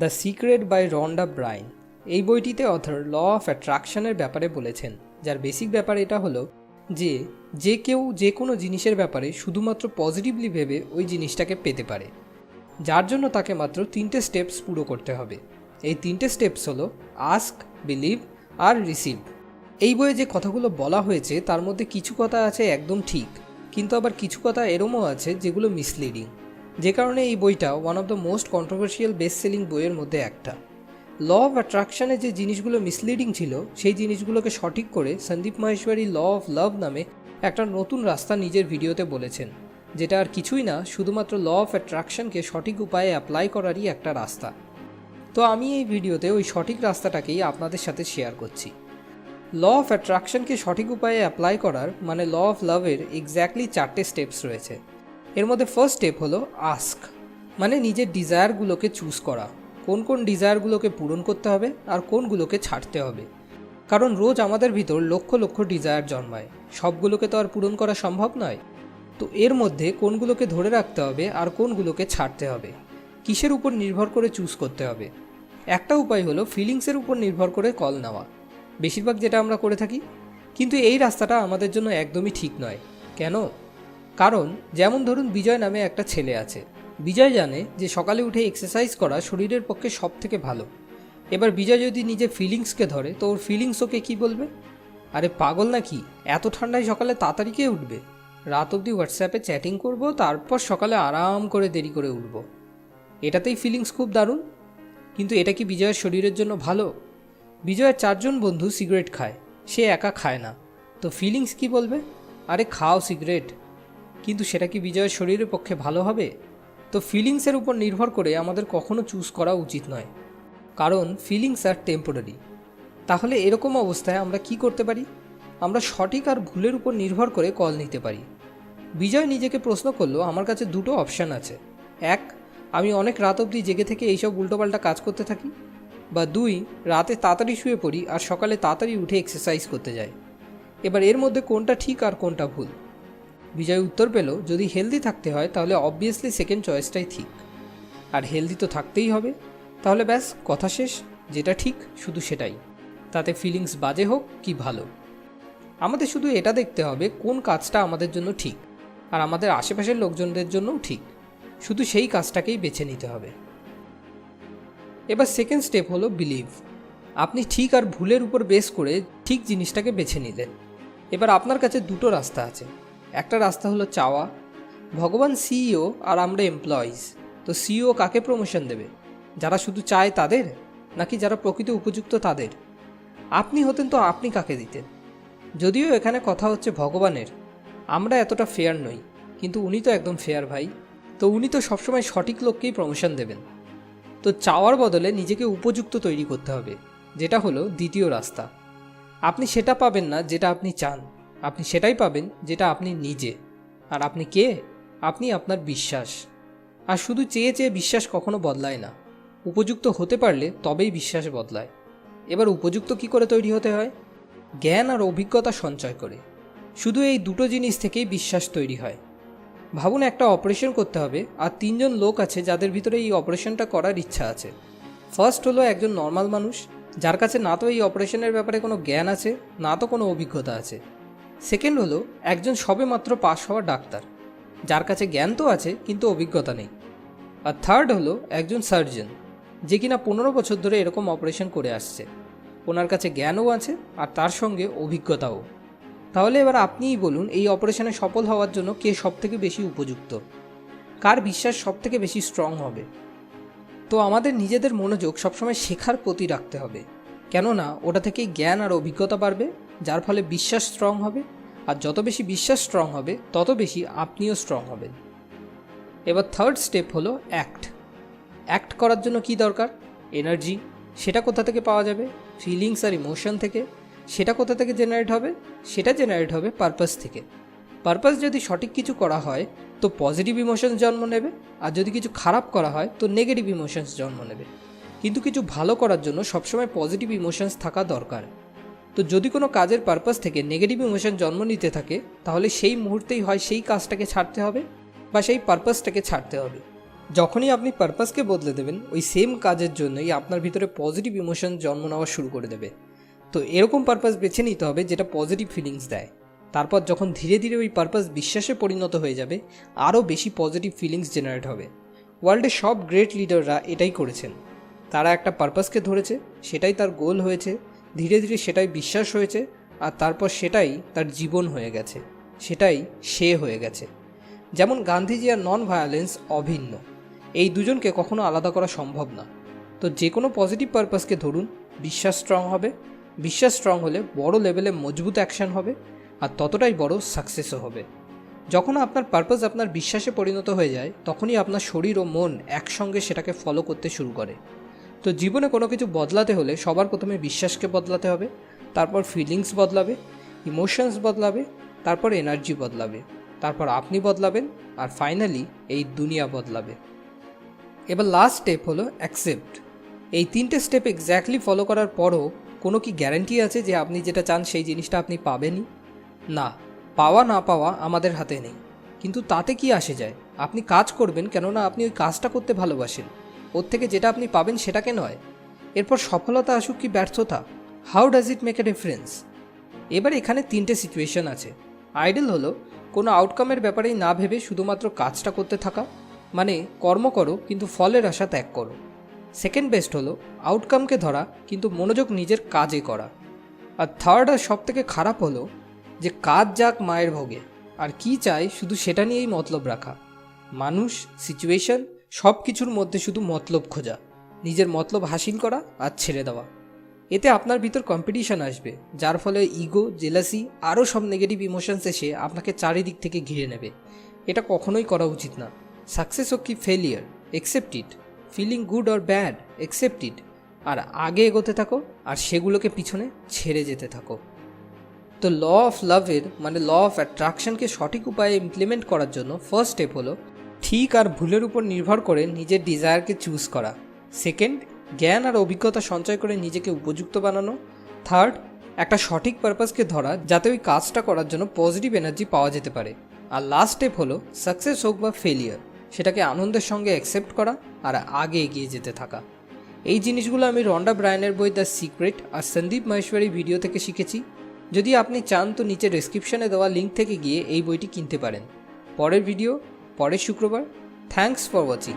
The secret by Rhonda Byrne. এই বইটিতে author law of অ্যাট্রাকশনের ব্যাপারে বলেছেন, যার বেসিক ব্যাপার এটা হলো যে কেউ যে কোনো জিনিসের ব্যাপারে শুধুমাত্র পজিটিভলি ভেবে ওই জিনিসটাকে পেতে পারে, যার জন্য তাকে মাত্র 3টে স্টেপস পুরো করতে হবে। এই 3টে স্টেপস হলো আস্ক, বিলিভ আর রিসিভ। এই বইয়ে যে কথাগুলো বলা হয়েছে তার মধ্যে কিছু কথা আছে একদম ঠিক, কিন্তু আবার কিছু কথা এরমও আছে যেগুলো মিসলিডিং, যে কারণে এই বইটা one of the most controversial best selling বইয়ের মধ্যে একটা। ল অফ অ্যাট্রাকশনে যে জিনিসগুলো মিসলিডিং ছিল সেই জিনিসগুলোকে সঠিক করে Sandeep Maheshwari law of love নামে একটা নতুন রাস্তা নিজের ভিডিওতে বলেছেন, যেটা আর কিছুই না, শুধুমাত্র ল অফ অ্যাট্রাকশনকে সঠিক উপায়ে অ্যাপ্লাই করারই একটা রাস্তা। তো আমি এই ভিডিওতে ওই সঠিক রাস্তাটাকেই আপনাদের সাথে শেয়ার করছি। ল অফ অ্যাট্রাকশনকে সঠিক উপায়ে অ্যাপ্লাই করার মানে ল অফ লাভের এক্স্যাক্টলি 4টে স্টেপস রয়েছে। এর মধ্যে ফার্স্ট স্টেপ হলো আস্ক, মানে নিজের ডিজায়ারগুলোকে চুজ করা, কোন কোন ডিজায়ারগুলোকে পূরণ করতে হবে আর কোনগুলোকে ছাড়তে হবে। কারণ রোজ আমাদের ভিতর লক্ষ লক্ষ ডিজায়ার জন্মায়, সবগুলোকে তো আর পূরণ করা সম্ভব নয়। তো এর মধ্যে কোনগুলোকে ধরে রাখতে হবে আর কোনগুলোকে ছাড়তে হবে, কিসের উপর নির্ভর করে চুজ করতে হবে। একটা উপায় হলো ফিলিংসের উপর নির্ভর করে কল নেওয়া, বেশিরভাগ যেটা আমরা করে থাকি। কিন্তু এই রাস্তাটা আমাদের জন্য একদমই ঠিক নয়। কেন? কারণ যেমন ধরুন বিজয় নামে একটা ছেলে আছে। বিজয় জানে যে সকালে উঠে এক্সারসাইজ করা শরীরের পক্ষে সব থেকে ভালো। এবার বিজয় যদি নিজের ফিলিংসকে ধরে তো ওর ফিলিংস ওকে কী বলবে? আরে পাগল নাকি, এত ঠান্ডায় সকালে তাড়াতাড়ি কে উঠবে? রাত অবধি হোয়াটসঅ্যাপে চ্যাটিং করব, তারপর সকালে আরাম করে দেরি করে উঠব। এটাতেই ফিলিংস খুব দারুণ। কিন্তু এটা কি বিজয়ের শরীরের জন্য ভালো? বিজয়ের 4জন বন্ধু সিগারেট খায়, সে একা খায় না, তো ফিলিংস কি বলবে? আরে খাও সিগারেট। কিন্তু সেটা কি বিজয়ের শরীরের পক্ষে ভালো হবে? তো ফিলিংসের উপর নির্ভর করে আমাদের কখনো চুজ করা উচিত নয়, কারণ ফিলিংস আর টেম্পোরারি। তাহলে এরকম অবস্থায় আমরা কি করতে পারি? আমরা সঠিক আর ভুলের উপর নির্ভর করে কল নিতে পারি। বিজয় নিজেকে প্রশ্ন করলো, আমার কাছে 2টো অপশান আছে। 1, আমি অনেক রাত অবধি জেগে থেকে এইসব উল্টোপাল্টা কাজ করতে থাকি, বা 2, রাতে তাড়াতাড়ি শুয়ে পড়ি আর সকালে তাড়াতাড়ি উঠে এক্সারসাইজ করতে যাই। এবার এর মধ্যে কোনটা ঠিক আর কোনটা ভুল? বিজয় উত্তর পেল, যদি হেলদি থাকতে হয় তাহলে অবভিয়াসলি সেকেন্ড চয়েসটাই ঠিক। আর হেলদি তো থাকতেই হবে, তাহলে ব্যাস কথা শেষ, যেটা ঠিক শুধু সেটাই, তাতে ফিলিংস বাজে হোক কি ভালো। আমাদের শুধু এটা দেখতে হবে কোন কাজটা আমাদের জন্য ঠিক আর আমাদের আশেপাশের লোকজনদের জন্যও ঠিক, শুধু সেই কাজটাকেই বেছে নিতে হবে। এবার সেকেন্ড স্টেপ হলো বিলিভ। আপনি ঠিক আর ভুলের উপর বেস করে ঠিক জিনিসটাকে বেছে নিলেন। এবার আপনার কাছে 2টো রাস্তা আছে। একটা রাস্তা হলো চাওয়া। ভগবান সিইও আর আমরা এমপ্লয়িজ, তো সিইও কাকে প্রমোশন দেবে? যারা শুধু চায় তাদের, নাকি যারা প্রকৃত উপযুক্ত তাদের? আপনি হতেন তো আপনি কাকে দিতেন? যদিও এখানে কথা হচ্ছে ভগবানের, আমরা এতটা ফেয়ার নই, কিন্তু উনি তো একদম ফেয়ার ভাই, তো উনি তো সবসময় সঠিক লোককেই প্রমোশন দেবেন। তো চাওয়ার বদলে নিজেকে উপযুক্ত তৈরি করতে হবে, যেটা হলো দ্বিতীয় রাস্তা। আপনি সেটা পাবেন না যেটা আপনি চান, আপনি সেটাই পাবেন যেটা আপনি নিজে। আর আপনি কে? আপনি আপনার বিশ্বাস। আর শুধু চেয়ে চেয়ে বিশ্বাস কখনো বদলায় না, উপযুক্ত হতে পারলে তবেই বিশ্বাস বদলায়। এবার উপযুক্ত কি করে তৈরি হতে হয়? জ্ঞান আর অভিজ্ঞতা সঞ্চয় করে। শুধু এই 2টো জিনিস থেকেই বিশ্বাস তৈরি হয়। ভাবুন, একটা অপারেশন করতে হবে আর 3জন লোক আছে যাদের ভিতরে এই অপারেশনটা করার ইচ্ছা আছে। ফার্স্ট হলো একজন নর্মাল মানুষ, যার কাছে না তো এই অপারেশনের ব্যাপারে কোনো জ্ঞান আছে, না তো কোনো অভিজ্ঞতা আছে। সেকেন্ড হলো একজন সবেমাত্র পাশ হওয়া ডাক্তার, যার কাছে জ্ঞান তো আছে কিন্তু অভিজ্ঞতা নেই। আর থার্ড হলো একজন সার্জন, যে কিনা 15 বছর ধরে এরকম অপারেশন করে আসছে, ওনার কাছে জ্ঞানও আছে আর তার সঙ্গে অভিজ্ঞতাও। তাহলে এবার আপনিই বলুন, এই অপারেশনে সফল হওয়ার জন্য কে সবথেকে বেশি উপযুক্ত? কার বিশ্বাস সবথেকে বেশি স্ট্রং হবে? তো আমাদের নিজেদের মনোযোগ সবসময় শেখার প্রতি রাখতে হবে, কেননা ওটা থেকেই জ্ঞান আর অভিজ্ঞতা বাড়বে, যার ফলে বিশ্বাস স্ট্রং হবে। আর যত বেশি বিশ্বাস স্ট্রং হবে তত বেশি আপনিও স্ট্রং হবেন। এবার থার্ড স্টেপ হলো অ্যাক্ট। অ্যাক্ট করার জন্য কি দরকার? এনার্জি। সেটা কোথা থেকে পাওয়া যাবে? ফিলিংস আর ইমোশন থেকে। সেটা কোথা থেকে জেনারেট হবে? সেটা জেনারেট হবে পারপাস থেকে। পারপাস যদি সঠিক কিছু করা হয় তো পজিটিভ ইমোশনস জন্ম নেবে, আর যদি কিছু খারাপ করা হয় তো নেগেটিভ ইমোশনস জন্ম নেবে। কিন্তু কিছু ভালো করার জন্য সবসময় পজিটিভ ইমোশনস থাকা দরকার। তো যদি কোনো কাজের পারপাস থেকে নেগেটিভ ইমোশন জন্ম নিতে থাকে, তাহলে সেই মুহূর্তেই হয় সেই কাজটাকে ছাড়তে হবে বা সেই পারপাসটাকে ছাড়তে হবে। যখনই আপনি পারপাসকে বদলে দেবেন, ওই সেম কাজের জন্যই আপনার ভিতরে পজিটিভ ইমোশন জন্ম নেওয়া শুরু করে দেবে। তো এরকম পারপাস বেছে নিতে হবে যেটা পজিটিভ ফিলিংস দেয়। তারপর যখন ধীরে ধীরে ওই পারপাস বিশ্বাসে পরিণত হয়ে যাবে, আরও বেশি পজিটিভ ফিলিংস জেনারেট হবে। ওয়ার্ল্ডে সব গ্রেট লিডাররা এটাই করেছেন। তারা একটা পারপাসকে ধরেছে, সেটাই তার গোল হয়েছে, ধীরে ধীরে সেটাই বিশ্বাস হয়েছে, আর তারপর সেটাই তার জীবন হয়ে গেছে, সেটাই সে হয়ে গেছে। যেমন গান্ধীজি আর নন ভায়োলেন্স অভিন্ন, এই দুজনকে কখনো আলাদা করা সম্ভব না। তো যে কোনো পজিটিভ পারপাসকে ধরুন, বিশ্বাস স্ট্রং হবে, বিশ্বাস স্ট্রং হলে বড় লেভেলে মজবুত অ্যাকশন হবে, আর ততটাই বড় সাকসেসও হবে। যখন আপনার পারপাস আপনার বিশ্বাসে পরিণত হয়ে যায়, তখনই আপনার শরীর ও মন একসঙ্গে সেটাকে ফলো করতে শুরু করে। তো জীবনে কোনো কিছু বদলাতে হলে সবার প্রথমে বিশ্বাসকে বদলাতে হবে, তারপর ফিলিংস বদলাবে, ইমোশনস বদলাবে, তারপর এনার্জি বদলাবে, তারপর আপনি বদলাবেন, আর ফাইনালি এই দুনিয়া বদলাবে। এবার লাস্ট স্টেপ হলো অ্যাকসেপ্ট। এই 3টে স্টেপ এক্স্যাক্টলি ফলো করার পরও কোনো কি গ্যারান্টি আছে যে আপনি যেটা চান সেই জিনিসটা আপনি পাবেনই? না, পাওয়া না পাওয়া আমাদের হাতে নেই। কিন্তু তাতে কি আসে যায়? আপনি কাজ করবেন, কেননা আপনি ওই কাজটা করতে ভালোবাসেন। ওর থেকে যেটা আপনি পাবেন সেটাকে নয়। এরপর সফলতা আসুক কি ব্যর্থতা, how does it make a difference? এবার এখানে 3টে সিচুয়েশন আছে। আইডল হলো কোনো আউটকামের ব্যাপারেই না ভেবে শুধুমাত্র কাজটা করতে থাকা, মানে কর্ম করো কিন্তু ফলের আশা ত্যাগ করো। সেকেন্ড বেস্ট হলো আউটকামকে ধরা কিন্তু মনোযোগ নিজের কাজে করা। আর থার্ড আর সব থেকে খারাপ হলো যে কাজ যাক মায়ের ভোগে, আর কি চাই শুধু সেটা নিয়েই মতলব রাখা। মানুষ, সিচুয়েশন সব কিছুর মধ্যে শুধু মতলব খোঁজা, নিজের মতলব হাসিল করা আর ছেড়ে দেওয়া। এতে আপনার ভিতর কম্পিটিশন আসবে, যার ফলে ইগো, জেলাসি আরও সব নেগেটিভ ইমোশনস এসে আপনাকে চারিদিক থেকে ঘিরে নেবে। এটা কখনোই করা উচিত না। সাকসেস হোক কি failure, accept it. Feeling good or bad, accept it. আর আগে এগোতে থাকো, আর সেগুলোকে পিছনে ছেড়ে যেতে থাকো। তো ল অফ লাভের মানে ল অফ অ্যাট্রাকশনকে সঠিক উপায়ে ইমপ্লিমেন্ট করার জন্য ফার্স্ট স্টেপ হলো ঠিক আর ভুলের উপর নির্ভর করে নিজের ডিজায়ারকে চুজ করা। সেকেন্ড, জ্ঞান আর অভিজ্ঞতা সঞ্চয় করে নিজেকে উপযুক্ত বানানো। থার্ড, একটা সঠিক পারপাসকে ধরা যাতে ওই কাজটা করার জন্য পজিটিভ এনার্জি পাওয়া যেতে পারে। আর লাস্ট স্টেপ হলো সাকসেস হোক বা ফেলিয়ার, সেটাকে আনন্দের সঙ্গে অ্যাকসেপ্ট করা আর আগে এগিয়ে যেতে থাকা। এই জিনিসগুলো আমি রন্ডা ব্রায়ানের বই দ্য সিক্রেট আর সন্দীপ মাহেশ্বরী ভিডিও থেকে শিখেছি। যদি আপনি চান তো নিচে ডেসক্রিপশনে দেওয়া লিঙ্ক থেকে গিয়ে এই বইটি কিনতে পারেন। পরের ভিডিও পরের শুক্রবার। Thanks for watching.